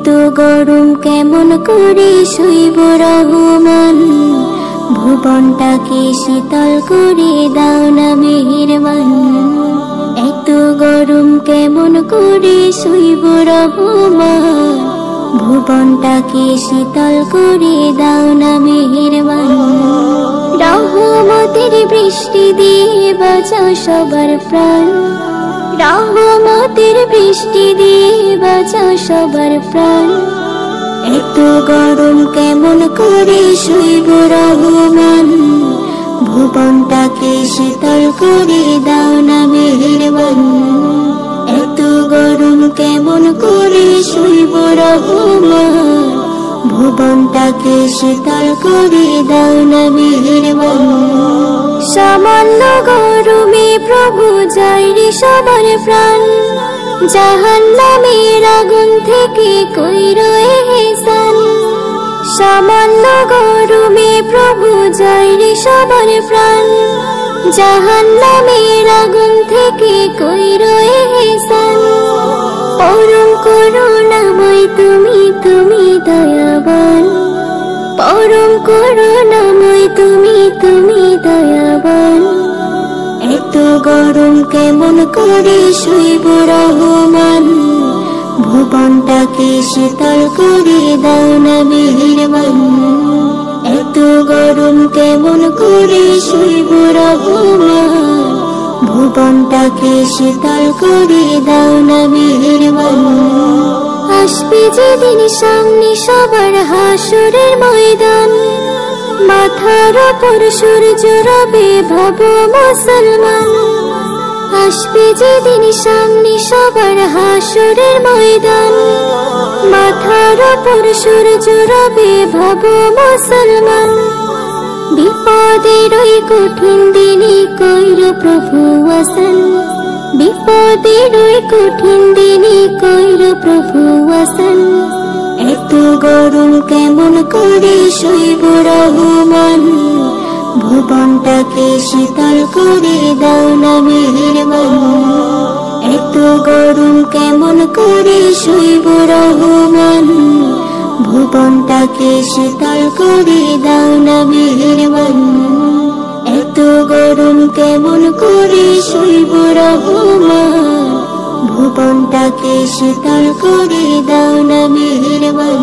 এত গরম কেমন করে শুইব রহমান, ভুবনটাকে শীতল করে দাও না মেহেরবান। এত গরম কেমন করে শুইব রহমান, ভুবনটাকে শীতল করে দাও না মেহেরবান। রহমতের বৃষ্টি দিয়ে বাঁচাও সবার প্রাণ, রহমতের বৃষ্টি দিয়ে বাঁচাও সবার প্রাণ। এত গরম কেমন করে শুইব রহমান, ভুবনটাকে শীতল করে দাও না মেহেরবান। এত গরম কেমন করে শুইব রহমান, ভুবনটাকে শীতল করে দাও না মেহেরবান। সামান্য গরমে প্রভু যায় রে সবার প্রাণ, জাহান্নামের আগুন থেকে কইরো ইহসান। সামান্য গরমে প্রভু যায় রে সবার প্রাণ, জাহান্নামের আগুন থেকে কইরো ইহসান। পরম করুণাময় তুমি, তুমি দয়াবান। পরম করুণাময় তুমি, তুমি দয়াবান। এত গরম কেমন করে শুইব রহমান, ভুবনটাকে শীতল করে দাও না মেহেরবান। এত গরম কেমন করে শুইব রহমান, ভুবনটাকে শীতল করে দাও না মেহেরবান। আসবে যেদিন সামনে সবার হাসরের ময়দান, মাথার উপর সূর্য রবে ভাবো মুসলমান। আসবে যেদিন সামনে সবার হাসরের ময়দান, মাথার উপর সূর্য রবে ভাবো মুসলমান। বিপদের ওই কঠিন দিনে কইরো প্রভু আসান, বিপদের ওই কঠিন দিনে কইরো প্রভু আসান। এত গরম কেমন করে শুইব রহমান, ভুবনটাকে শীতল করে দাও না মেহেরবান। এত গরম কেমন করে শুইব রহমান, ভুবনটাকে শীতল করে দাও না মেহেরবান। এত গরম কেমন করে শুইব রহমান, ভুবনটাকে শীতল করে দাও না মেহেরবান।